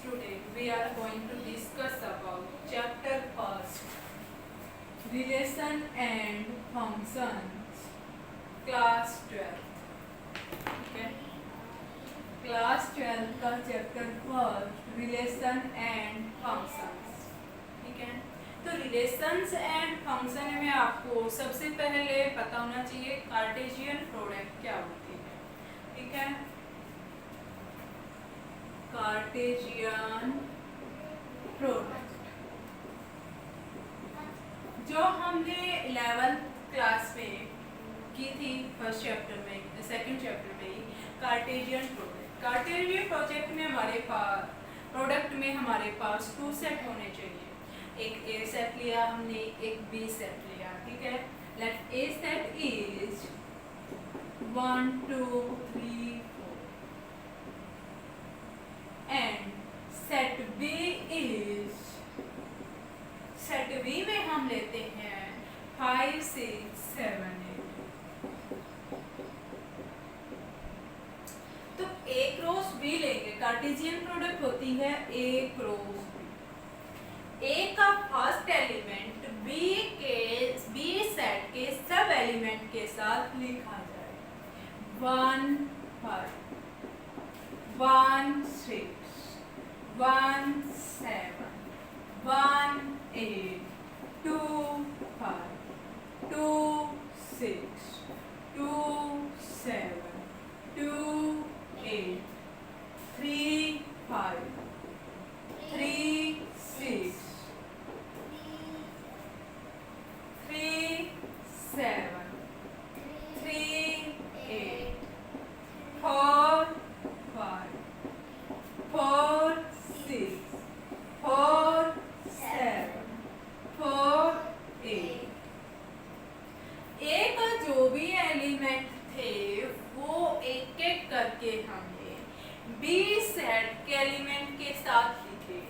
Today we are going to discuss about chapter first, relation and functions, class 12. Okay, class 12 का chapter first relation and functions. ठीक है, तो relations and function में आपको सबसे पहले पता होना चाहिए कार्टेशियन प्रोडक्ट क्या होती है. ठीक है, कार्टेशियन प्रोडक्ट जो हमने 11th क्लास में की थी फर्स्ट चैप्टर में, सेकंड चैप्टर में ही कार्टेशियन प्रोडक्ट. कार्टेशियन प्रोजेक्ट में हमारे पास प्रोडक्ट में हमारे पास टू सेट होने चाहिए. एक ए सेट लिया हमने, एक बी सेट लिया. ठीक है, let A set is 1 2 3 and set B is, set B में हम लेते हैं 5 6 7 8. तो ए क्रॉस बी लेंगे. कार्टेशियन प्रोडक्ट होती है ए क्रॉस बी. ए का फर्स्ट एलिमेंट बी सेट के सब एलिमेंट के साथ लिखा जाए. 1 5 1 6 1 7 1 8 2 5 2 6 2 7 2 8 3 5 3 6 3 7 3 8 4 5 4 6 4 7 4 8. ए का जो भी एलिमेंट थे वो एक एक करके हमने बी सेट के एलिमेंट के साथ लिखे.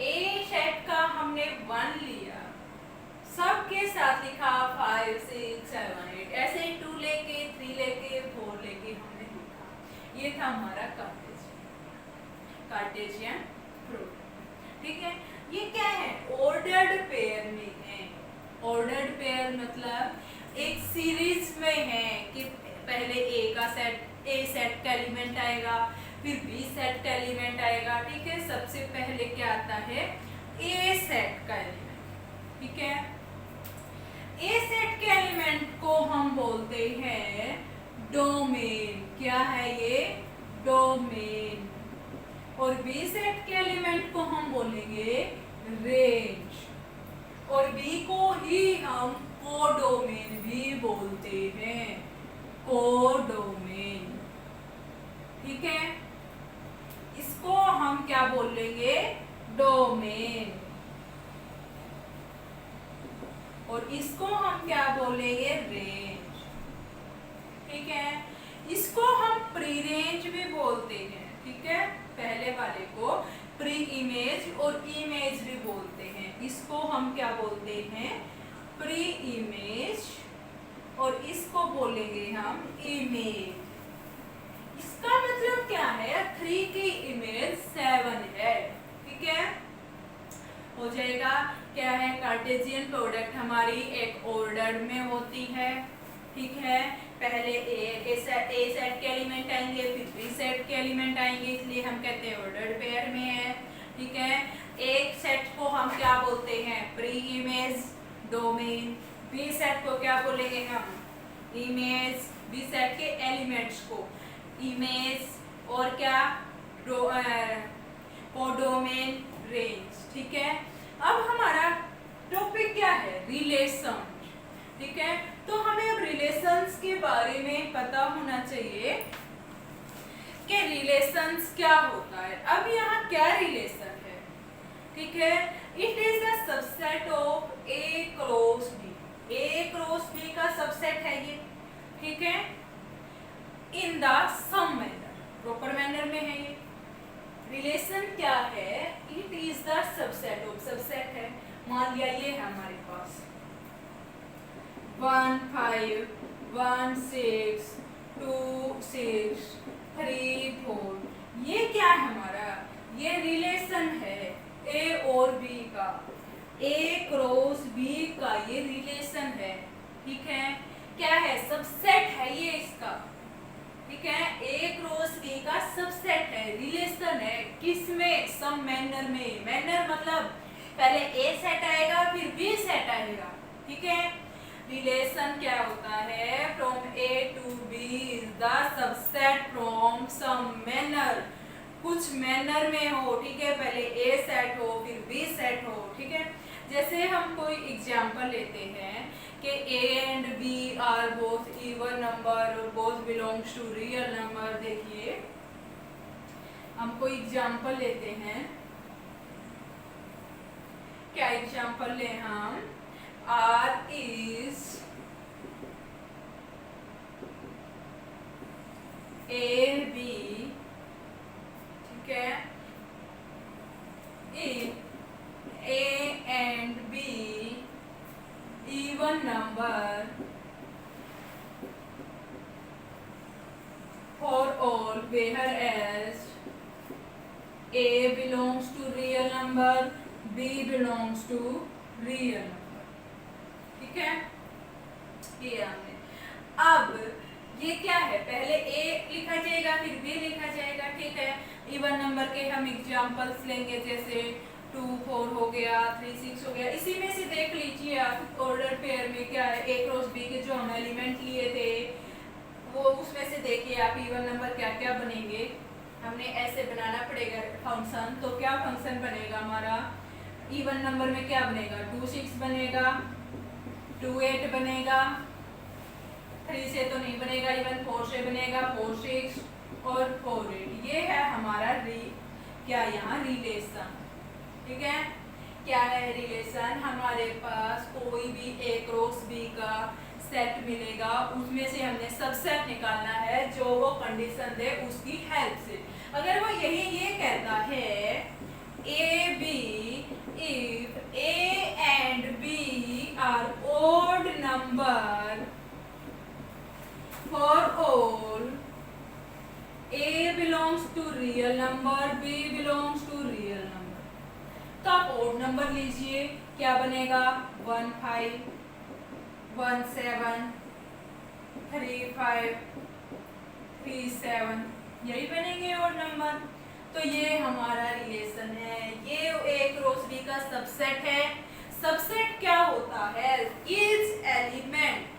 ए सेट का हमने 1 लिया, सबके साथ लिखा 5 6 7 8. ऐसे 2 लेके 3 लेके 4 लेके हमने लिखा. ये था हमारा कार्टेशियन प्रोडक्ट. ठीक है, ये क्या है? ऑर्डर्ड पेयर में है. ऑर्डर्ड पेयर मतलब एक सीरीज में है कि पहले ए का सेट, ए सेट का एलिमेंट आएगा, फिर बी सेट का एलिमेंट आएगा. ठीक है, सबसे पहले क्या आता है? ए सेट का एलिमेंट. ठीक है, ए सेट के एलिमेंट को हम बोलते हैं डोमेन. क्या है ये? डोमेन. और बी सेट के एलिमेंट को हम बोलेंगे रेंज. और बी को ही हम कोडोमेन भी बोलते हैं. कोडोमेन. ठीक है, इसको हम क्या बोलेंगे? डोमेन. और इसको हम क्या बोलेंगे? रेंज. ठीक है, इसको हम प्री रेंज भी बोलते हैं. ठीक है, पहले वाले को प्री इमेज और इमेज भी बोलते हैं. इसको हम क्या बोलते हैं? Pre image. और इसको बोलेंगे हम इमेज. इसका मतलब क्या है? 3 की इमेज 7 है. ठीक है, हो जाएगा. क्या है? कार्टेशियन प्रोडक्ट हमारी एक ऑर्डर में होती है. ठीक है, पहले ए सेट के एलिमेंट आएंगे, फिर बी सेट के एलिमेंट आएंगे, इसलिए हम कहते हैं ऑर्डर्ड पेयर में है. ठीक है, एक सेट को हम क्या बोलते हैं? Pre image domain. B set को क्या बोलेंगे हम? इमेज. बी सेट के एलिमेंट्स को इमेज. और क्या? Codomain, range. ठीक है, अब हमारा टॉपिक क्या है? रिलेशन. ठीक है, तो हमें अब रिलेशंस के बारे में पता होना चाहिए कि रिलेशंस क्या होता है. अब यहाँ क्या रिलेशन है? ठीक है, it is the subset of A cross B. A cross B का सबसेट है ये. ठीक है, in the some manner, proper manner में है ये. रिलेशन क्या है? It is the subset of, subset है. मान लिया ये है हमारे पास 1 5 1 6 2 6 3 4. ये क्या है हमारा? ये रिलेशन है ए और बी का, ए क्रॉस बी का ये रिलेशन है, ठीक है। क्या है? सबसेट है ये इसका, ठीक है। ए क्रॉस बी का सबसेट है, रिलेशन है, किसमें? सम मैनर में। मैनर मतलब पहले ए सेट आएगा फिर बी सेट आएगा, ठीक है। रिलेशन क्या होता है? From A to B is the subset from some manner, कुछ मैनर में हो, ठीक है। पहले ए सेट हो फिर बी सेट हो, ठीक है। जैसे हम कोई एग्जांपल लेते हैं कि A and B are both even number, both belongs to real number. देखिए हम कोई एग्जांपल लेते हैं, क्या एग्जांपल लें हम? आर इज ए बी, ठीक है। if A and B even number for all whereas A belongs to real number, B belongs to real number, ठीक है। ये हमने अब ये क्या है? पहले A लिखा जाएगा फिर B लिखा जाएगा, ठीक है। इवन नंबर के हम एग्जांपल्स लेंगे, जैसे 2 4 हो गया, 3 6 हो गया। इसी में से देख लीजिए आप ऑर्डर पेयर में क्या है, ए क्रॉस बी के जो हम एलिमेंट लिए थे वो उसमें से देखिए आप इवन नंबर क्या क्या बनेंगे। हमने ऐसे बनाना पड़ेगा फंक्शन, तो क्या फंक्शन बनेगा हमारा? इवन नंबर में क्या बनेगा? 2 6 बनेगा, 2 8 बनेगा, 3 से तो नहीं बनेगा, इवन 4 से बनेगा, 4 6 और 4 8। ये है हमारा क्या यहाँ रिलेशन, ठीक है। क्या है रिलेशन? हमारे पास कोई भी ए क्रॉस बी का सेट मिलेगा, उसमें से हमने सबसेट निकालना है जो वो कंडीशन दे उसकी हेल्प से। अगर वो ये कहता है A B if A and B are odd number for all A belongs to real number, B belongs to real number, तो आप odd नंबर लीजिए, क्या बनेगा? 1 5 1 7 3 5 3 7, यही बनेंगे odd नंबर। तो ये हमारा रिलेशन है, ये A क्रॉस B का सबसेट है। सबसेट क्या होता है? Is element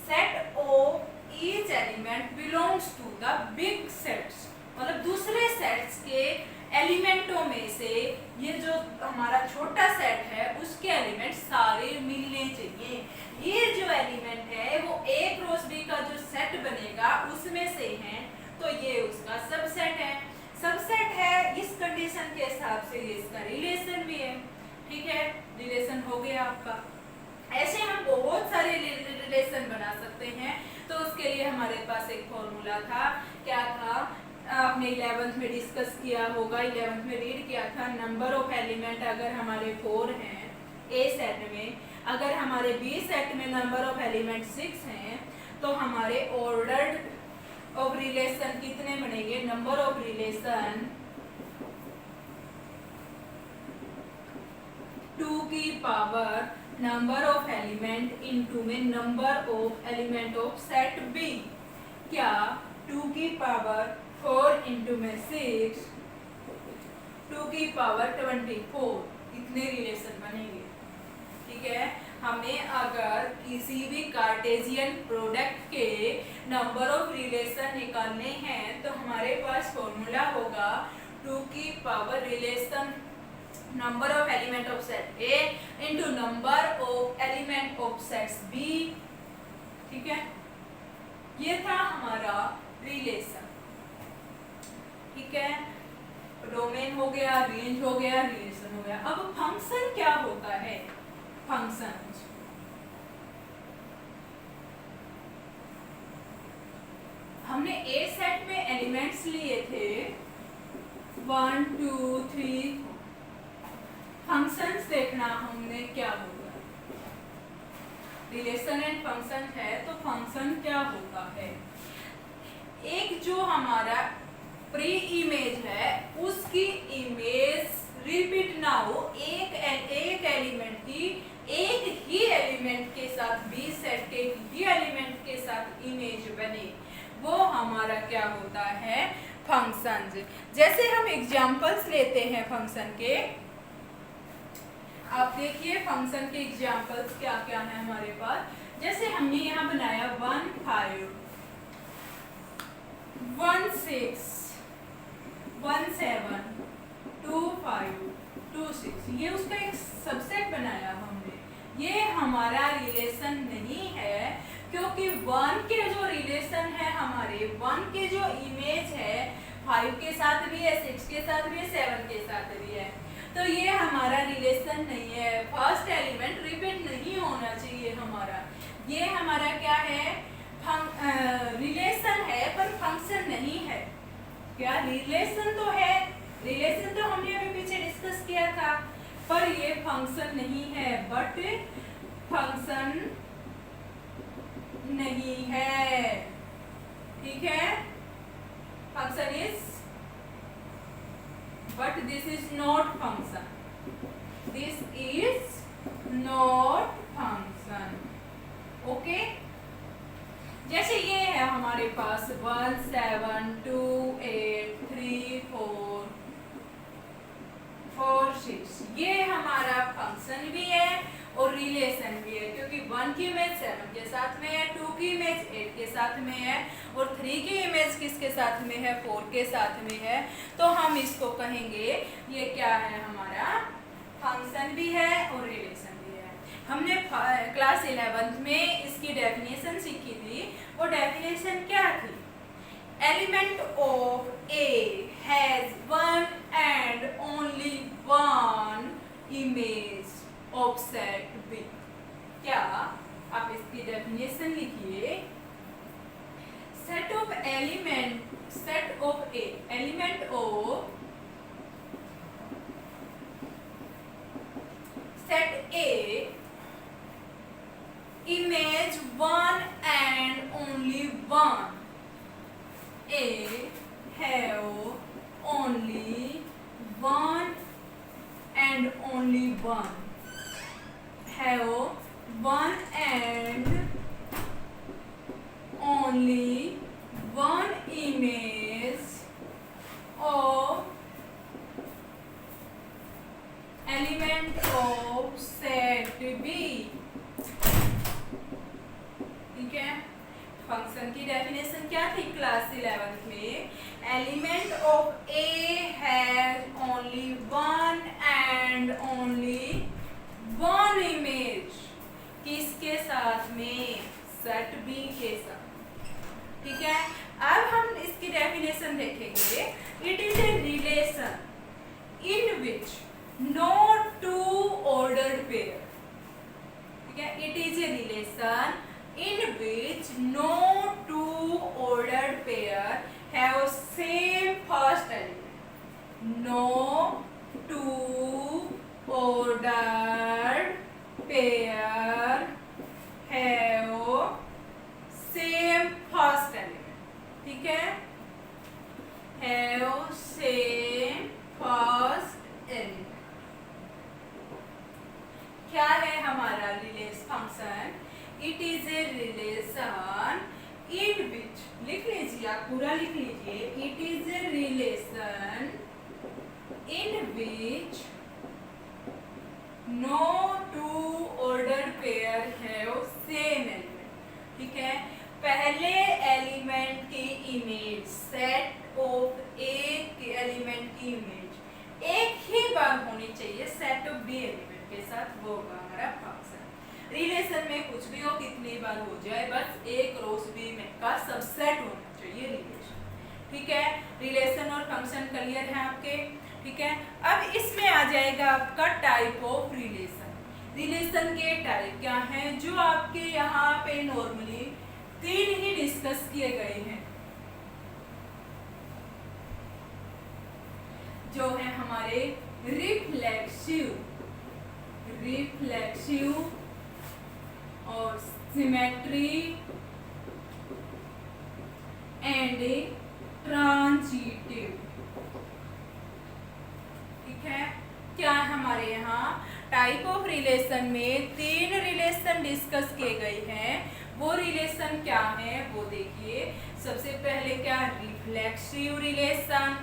set of each element belongs to the big sets, मतलब दूसरे सेट्स के एलिमेंटों में से ये जो हमारा छोटा सेट है उसके एलिमेंट सारे मिलने चाहिए। ये जो एलिमेंट है वो ए क्रॉस बी का जो सेट बनेगा उसमें से है, तो ये उसका सबसेट है। सबसेट है, इस कंडीशन के हिसाब से ये इसका रिलेशन भी है, ठीक है। रिलेशन हो गया आपका। ऐसे हम बहुत सारे रिलेशन बना सकते हैं, तो उसके लिए हमारे पास एक फॉर्मूला था। क्या था? आपने 11th में डिस्कस किया होगा, 11th में रीड किया था। नंबर ऑफ एलिमेंट अगर हमारे 4 हैं ए सेट में, अगर हमारे बी सेट में नंबर ऑफ एलिमेंट 6 हैं, तो हमारे ऑर्डर ऑफ रिलेशन कितने बनेंगे? नंबर ऑफ रिलेशन 2 की power number of element into में number of element of set B. क्या? 2 की पावर 4 इंटू में 6, 2 की पावर 24, इतने रिलेशन बनेंगे, ठीक है। हमें अगर किसी भी कार्टेशियन प्रोडक्ट के नंबर ऑफ रिलेशन निकालने हैं तो हमारे पास फॉर्मूला होगा 2 की power relation number of element of set A into number of element of sets B, ठीक है। ये था हमारा रिलेशन, ठीक है। डोमेन हो गया, रेंज हो गया, रिलेशन हो गया। अब फंक्शन क्या होता है? फंक्शन हमने ए सेट में एलिमेंट्स लिए थे 1 2 3। फंक्शंस देखना हमने क्या होगा। रिलेशन एंड फंक्शन है, तो फंक्शन क्या होता है? एक जो हमारा प्री इमेज है उसकी इमेज रिपीट ना हो, एक एलिमेंट की एक ही एलिमेंट के साथ बी सेट के ही एलिमेंट के साथ इमेज बने, वो हमारा क्या होता है, फंक्शंस। जैसे हम एग्जांपल्स लेते हैं फंक्शन के, आप देखिए फंक्शन के एग्जांपल्स क्या क्या है हमारे पास। जैसे हमने यहाँ बनाया 1 5 1 6 1 7 2 5 2 6, ये उसका एक सबसेट बनाया हमने। ये हमारा रिलेशन नहीं है, क्योंकि 1 के जो रिलेशन है हमारे 1 के जो इमेज है 5 के साथ भी है, 6 के साथ भी है, 7 के साथ भी है, तो ये हमारा रिलेशन नहीं है। फर्स्ट एलिमेंट रिपीट नहीं होना चाहिए हमारा। ये हमारा क्या है, रिलेशन है पर फंक्शन नहीं है। क्या रिलेशन तो है, रिलेशन तो हमने अभी पीछे डिस्कस किया था, पर ये फंक्शन नहीं है, बट फंक्शन नहीं है, ठीक है। Function is, but this is not function, this is not function, okay। जैसे ये है हमारे पास 1 7 2 8 3 4 4 6, ये हमारा फंक्शन भी है और रिलेशन भी है, क्योंकि 1 की इमेज 7 के साथ में है, 2 की इमेज 8 के साथ में है, और 3 की इमेज किसके साथ में है, 4 के साथ में है। तो हम इसको कहेंगे ये क्या है, हमारा फंक्शन भी है और रिलेशन भी है। हमने क्लास 11th में इसकी डेफिनेशन सीखी थी। वो डेफिनेशन क्या थी, element of A has one and only one image of set B. क्या, आप इसकी डेफिनेशन लिखिए, set of element, set of A, element of set A image one and only one, A have only one and only one, have one and only one image of element of set B, ठीक है। Function की definition क्या थी class 11th में, element of A has only one and only one image, किसके साथ में, set B के साथ, ठीक है। अब हम इसकी डेफिनेशन देखेंगे, it is a relation in which no two ordered pair, ठीक है। It is a relation in which no two ordered pair have same first element, no two ordered pair have same first element, ठीक है, have same first element। क्या है हमारा relation function, it is a relation in which, लिख लीजिए आप पूरा लिख लीजिए, it is a relation in which no two order pair have same element, ठीक है। पहले एलिमेंट की इमेज, सेट ऑफ ए के एलिमेंट की इमेज एक ही बार होनी चाहिए सेट ऑफ बी एलिमेंट के साथ, वो होगा हमारा फंक्शन। रिलेशन में कुछ भी हो, कितनी बार हो जाए, बस एक रोज बी में का सबसेट होना चाहिए रिलेशन, ठीक है। रिलेशन और फंक्शन क्लियर है आपके, ठीक है। अब इसमें आ जाएगा आपका टाइप ऑफ रिलेशन। रिलेशन के टाइप क्या हैं, जो आपके यहाँ पे नॉर्मली 3 ही डिस्कस किए गए हैं, जो है हमारे रिफ्लेक्सिव, रिफ्लेक्सिव और सिमेट्री एंड ट्रांजिटिव। ठीक है, क्या है हमारे यहाँ टाइप ऑफ रिलेशन में 3 रिलेशन डिस्कस किए गए हैं। वो रिलेशन क्या है वो देखिए। सबसे पहले क्या, reflexive relation,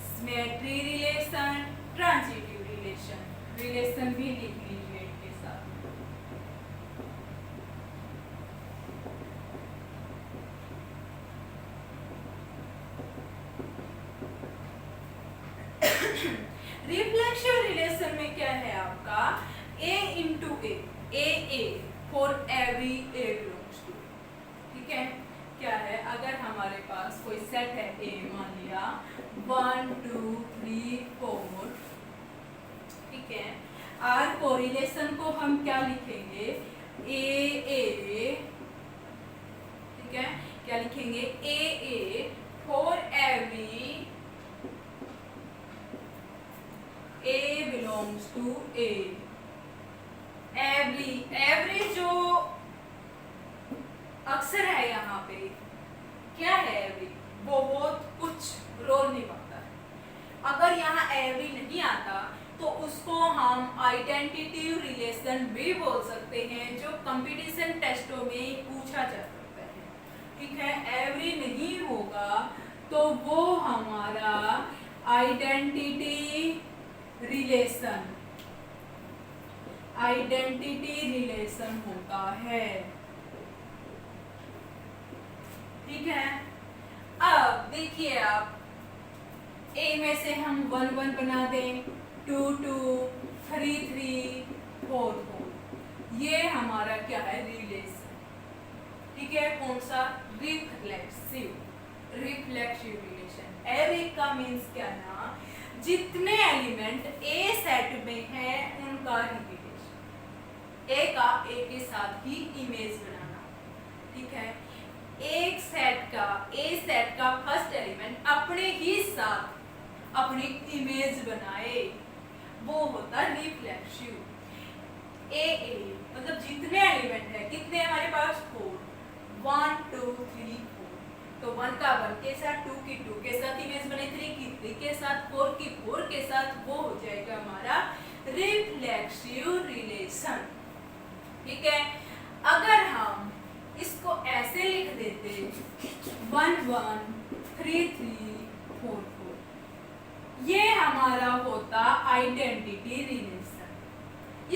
symmetry relation, transitive relation. Relation भी लिख लीजिए इनके साथ। रिफ्लेक्सिव रिलेशन में क्या है आपका, A into A for every A belongs to. ठीक है, क्या है, अगर हमारे पास कोई सेट है A, मान लिया 1 2 3 4, ठीक है, आर कोरिलेशन को हम क्या लिखेंगे, ए, ठीक है, क्या लिखेंगे, ए for every A belongs to A। Every जो अक्सर है यहाँ पे, क्या है एवरी, वो बहुत कुछ रोल निभाता है। अगर यहाँ एवरी नहीं आता तो उसको हम आइडेंटिटिव रिलेशन भी बोल सकते हैं, जो कंपटीशन टेस्टों में पूछा जा सकता है। ठीक है, एवरी नहीं होगा तो वो हमारा आइडेंटिटी रिलेशन होता है। ठीक है, अब देखिए आप, ए में से हम 1 1 बना दें, 2 2 3 3 4 4, ये हमारा क्या है, रिलेशन। ठीक है, कौन सा, रिफ्लेक्सिव रिलेशन। एवरी का मीन्स क्या ना, जितने एलिमेंट ए सेट में है उनका रिपीटेशन, ए का ए के साथ ही इमेज बनाना। ठीक है, एक ए सेट का फर्स्ट एलिमेंट अपने ही साथ अपनी इमेज बनाए, वो होता रिफ्लेक्सिव। ए मतलब जितने एलिमेंट है, कितने हमारे पास, 4, 1 2 3 4, तो 1 का 1 के साथ, 2 की 2 के साथ इमेज बने, 3 की 3 के साथ, 4 की 4 के साथ, वो हो जाएगा हमारा रिफ्लेक्सिव रिलेशन। ठीक है, अगर हम इसको ऐसे लिख देते 1 1 3 3 4 4, ये हमारा होता आइडेंटिटी रिलेशन।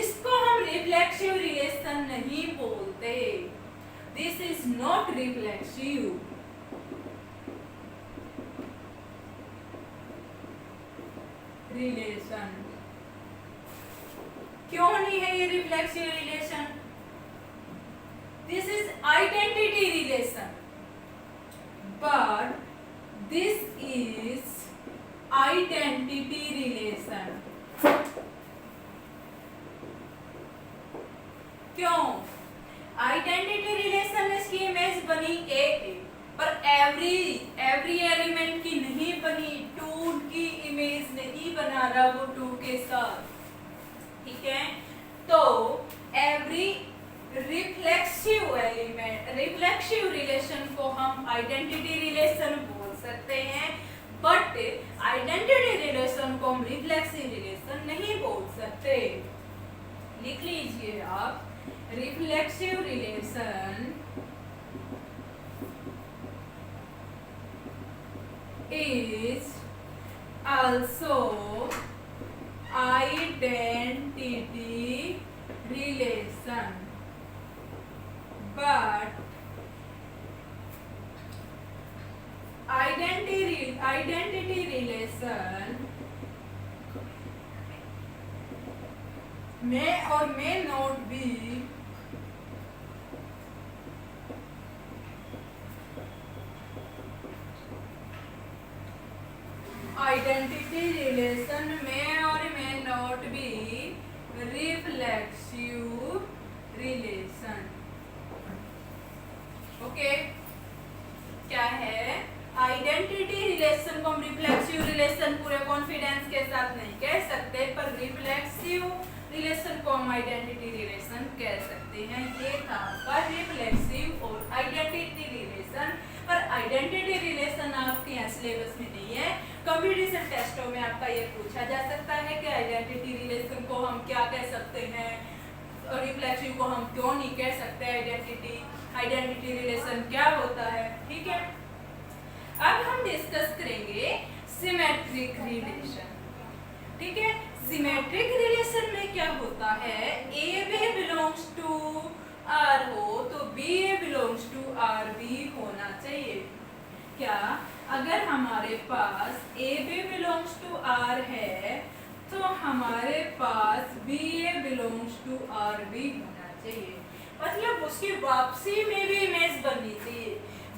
इसको हम रिफ्लेक्सिव रिलेशन नहीं बोलते, this is not reflexive. Relation क्यों नहीं है ये reflexive relation, this is identity relation, but this is identity relation. क्यों, आइडेंटिटी रिलेशन में इसकी इमेज बनी ए, पर एवरी एलिमेंट की नहीं बनी, 2 की इमेज नहीं बना रहा वो 2 के साथ। ठीक है, तो एवरी रिफ्लेक्सिव रिलेशन को हम आइडेंटिटी रिलेशन बोल सकते हैं, बट आइडेंटिटी रिलेशन को हम रिफ्लेक्सिव रिलेशन नहीं बोल सकते। लिख लीजिए आप, reflexive relation is also identity relation, but identity relation may or may not be identity relation में और may not be reflexive relation. Okay, क्या है, आइडेंटिटी रिलेशन को हम रिफ्लेक्सिव रिलेशन पूरे कॉन्फिडेंस के साथ नहीं कह सकते, पर रिफ्लेक्सिव रिलेशन को हम आइडेंटिटी रिलेशन कह सकते हैं। ये था आपका रिफ्लेक्सिव और आइडेंटिटी रिलेशन। पर आइडेंटिटी रिलेशन आपके यहाँ है, सिलेबस में नहीं है। कंपटीशन टेस्टों में आपका ये पूछा जा सकता है कि आइडेंटिटी रिलेशन को हम क्या कह सकते हैं और रिफ्लेक्सिव को हम क्यों नहीं कह सकते। आइडेंटिटी रिलेशन क्या होता है, ठीक है। अब हम डिस्कस करेंगे सिमेट्रिक रिलेशन, ठीक है। सिमेट्रिक रिलेशन में क्या होता है, A B belongs to R हो तो B A belongs to R B होना चाहिए। क्या अगर हमारे पास A B belongs to R है तो हमारे पास B A belongs to R B होना चाहिए। मतलब उसकी वापसी में भी इमेज बननी चाहिए।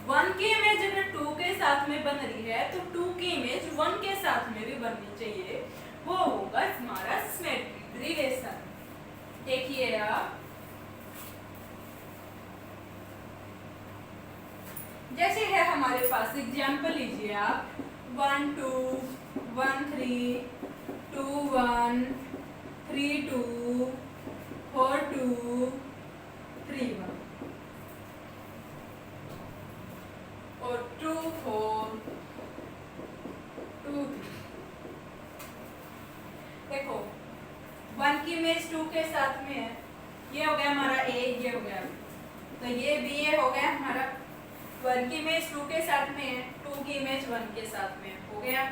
1 की इमेज अगर 2 के साथ में बन रही है तो 2 की इमेज 1 के साथ में भी बननी चाहिए। वो होगा हमारा सिमेट्रिक रिलेशन। देखिए आप, जैसे है हमारे पास एग्जाम्पल लीजिए आप 1 2 1 3 2 1 3 2 4 2 3 1 और 2 4 2 3। देखो 1 की इमेज 2 के साथ में है, ये हो गया हमारा ए, ये हो गया, तो ये बी ए हो गया हमारा। 1 की इमेज 2 के साथ में है, 2 की इमेज 1 के साथ में हो गया।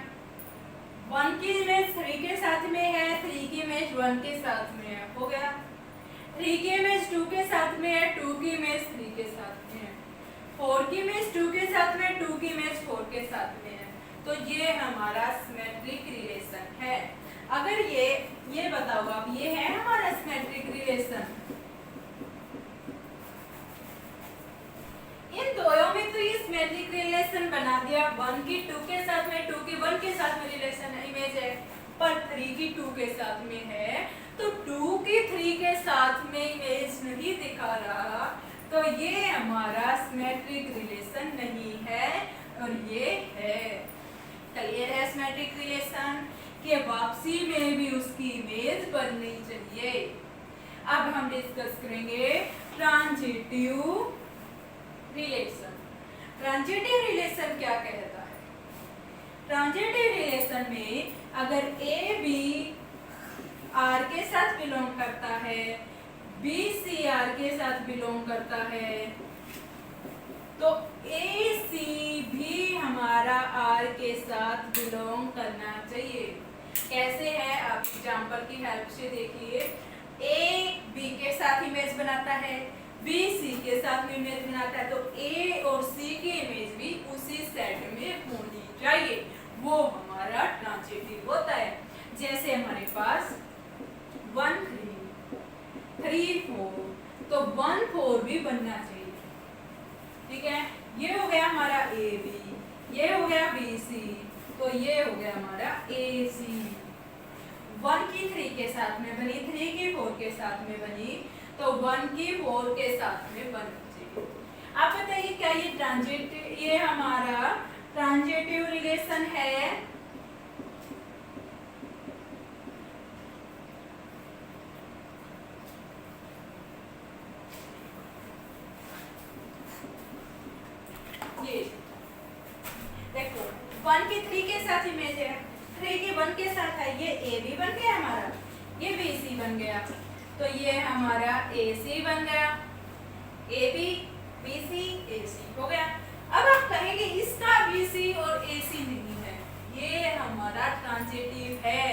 1 की इमेज 3 के साथ में है, 3 की इमेज 1 के साथ में है, हो गया। 3 की इमेज 2 के साथ में है, 2 की इमेज 3 के साथ में है। 4 की इमेज 2 के साथ में, 2 की इमेज 4 के साथ में है। तो ये हमारा सिमेट्रिक रिलेशन है। अगर ये बताओ आप, ये है हमारा सिमेट्रिक रिलेशन। इन दोनों में तो ये सिमेट्रिक रिलेशन बना दिया। 1 की 2 के साथ में, 2 की 1 के साथ में रिलेशन है, इमेज है, पर 3 की 2 के साथ में है तो 2 की 3 के साथ में इमेज नहीं दिखा रहा, तो ये हमारा सिमेट्रिक रिलेशन नहीं है। और ये है, क्लियर है सिमेट्रिक रिलेशन के वापसी में भी उसकी इमेज बननी चाहिए। अब हम डिस्कस करेंगे ट्रांजिटिव रिलेशन। ट्रांजिटिव रिलेशन क्या कहता है? ट्रांजिटिव रिलेशन में अगर ए बी आर के साथ बिलोंग करता है, बी सी आर के साथ बिलोंग करता है, तो ए सी भी हमारा आर के साथ बिलोंग करना चाहिए। कैसे है, आप एग्जाम्पल की हेल्प से देखिए। ए बी के साथ इमेज बनाता है, बी सी के साथ में इमेज बनाता है, तो ए और सी की इमेज भी उसी सेट में होनी चाहिए। वो हमारा ट्रांजिटिव होता है। जैसे हमारे पास 1 3 3 4, तो 1 4 भी बनना चाहिए, ठीक है। ये हो गया हमारा ए बी, ये हो गया बी सी, तो ये हो गया हमारा ए सी। 1 की 3 के साथ में बनी, 3 की 4 के साथ में बनी, तो 1 की 4 के साथ में बननी चाहिए। आप बताइए क्या ये ट्रांजिटिव, ये हमारा ट्रांजिटिव रिलेशन है? ये देखो 1 की 3 के साथ इमेज है, 3 की 1 के साथ है, ये ए बी बन गया हमारा, ये बी सी बन गया, तो ये हमारा ए सी बन गया, ए बी बी सी ए सी हो गया। अब आप कहेंगे इसका बी सी और ए सी नहीं है, ये हमारा ट्रांजिटिव है,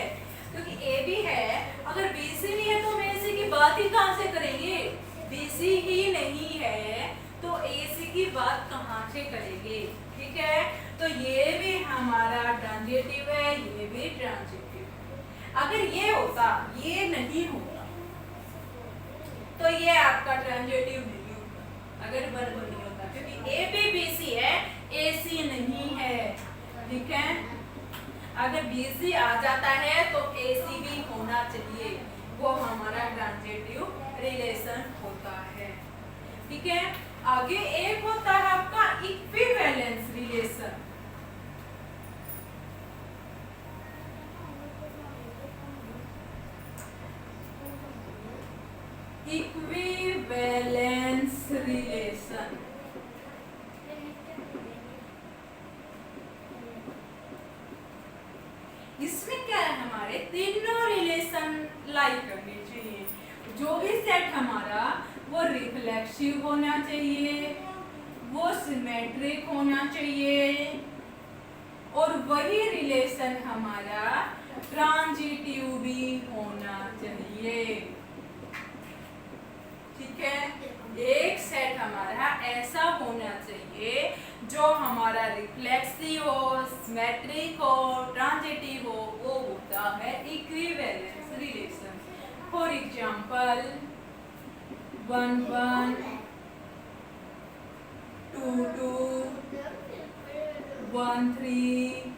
क्योंकि ए बी है, अगर बी सी नहीं है तो हम ए सी की बात ही कहाँ से करेंगे? बी सी ही नहीं है तो ए सी की बात कहाँ से करेंगे, ठीक है। तो ये भी हमारा ट्रांजिटिव है, ये भी ट्रांजिटिव है। अगर ये होता, ये नहीं होता, तो ये आपका ट्रांजिटिव नहीं होता, अगर बराबर नहीं होता, क्योंकि ए बी बी सी है, ए सी नहीं है, ठीक है। अगर बी सी आ जाता है तो ए सी भी होना चाहिए, वो हमारा ट्रांजिटिव रिलेशन होता है, ठीक है। आगे एक होता है आपका equivalence relation. Equivalence relation reflexive होना चाहिए, वो सिमेट्रिक होना चाहिए, और वही रिलेशन हमारा ट्रांजिटिव भी होना चाहिए। ठीक है, एक सेट हमारा ऐसा होना चाहिए जो हमारा रिफ्लेक्सिव हो, सिमेट्रिक हो, ट्रांजिटिव हो, वो होता है equivalence relation. For example 1 1 2 2 1 3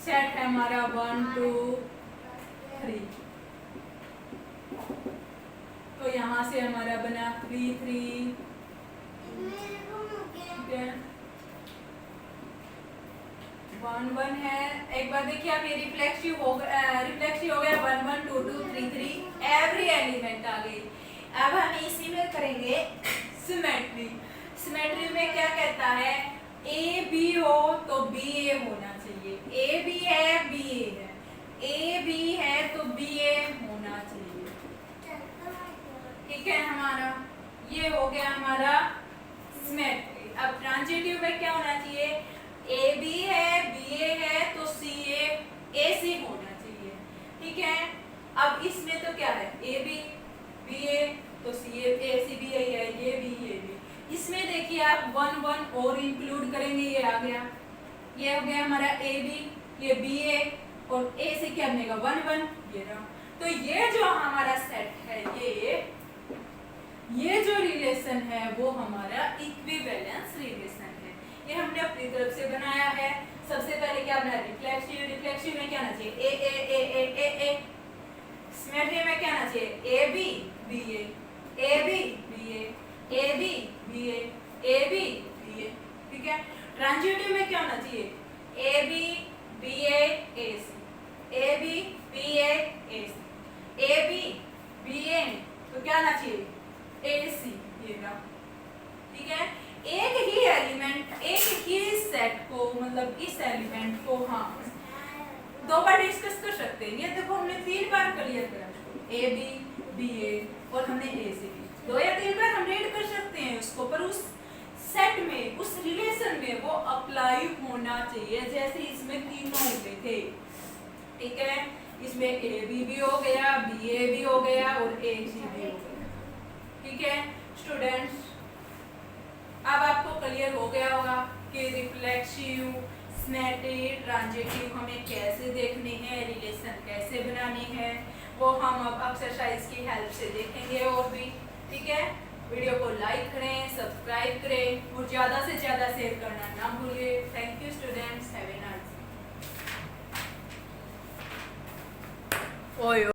set है हमारा 1 2 3। तो यहाँ से हमारा बना 3 3, ठीक है 1 1 है। एक बार देखिए आप, ये रिफ्लेक्सिव हो गया 1 1 2 2 3 3, एवरी एलिमेंट आ गई। अब हम इसी में करेंगे सिमेट्री। सिमेट्री में क्या कहता है, ए बी हो तो बी ए होना चाहिए, ए बी है बी ए है, ए बी है तो बी ए होना चाहिए। ठीक है, हमारा ये हो गया हमारा सिमेट्री। अब ट्रांजिटिव में क्या होना चाहिए, ए बी है बी ए है तो सी ए सी होना चाहिए। ठीक है, अब इसमें तो क्या है, ए बी बी ए तो सी ए सी बी है, ये भी। इसमें देखिए आप 1 1 और इंक्लूड करेंगे, ये आ गया, ये हो गया हमारा ए बी, ये बी ए और ए से क्या बनेगा 1 1, ये रहा। तो ये जो हमारा सेट है, ये जो रिलेशन है वो हमारा इक्विवेलेंस रिलेशन है। ये हमने अपनी तरफ से बनाया है। सबसे पहले क्या बना, रिफ्लेक्सिव। रिफ्लेक्सिव में क्या आना चाहिए, ए ए ए ए ए ए। सिमेट्री में क्या आना चाहिए, A B B A B B A B B A B B A. ठीक है, ट्रांजिटिव में क्या होना चाहिए, A B B A C, A B B A C, A B B A, तो क्या आना चाहिए ए सी, ये रहा। ठीक है, एक ही एलिमेंट, एक ही सेट को, मतलब इस एलिमेंट को हम 2 बार डिस्कस कर सकते हैं। ये देखो हमने 3 बार क्लियर करा, ए बी बी ए और हमने ए सी बी, 2 या 3 बार हम रीड कर सकते हैं उसको, पर उस सेट में, उस रिलेशन में वो अप्लाई होना चाहिए, जैसे इसमें तीनों होते थे। ठीक है, इसमें ए बी भी हो गया, बी ए भी हो गया और ए सी भी हो गया। ठीक है स्टूडेंट्स, अब आपको क्लियर हो गया होगा कि रिफ्लेक्सिव, सिमेट्रिक, ट्रांजिटिव हमें कैसे देखने हैं, रिलेशन कैसे बनानी है, वो हम अब एक्सरसाइज की हेल्प से देखेंगे और भी। ठीक है, वीडियो को लाइक करें, सब्सक्राइब करें और ज़्यादा से ज़्यादा शेयर करना ना भूलिए। Thank you students, have a nice day.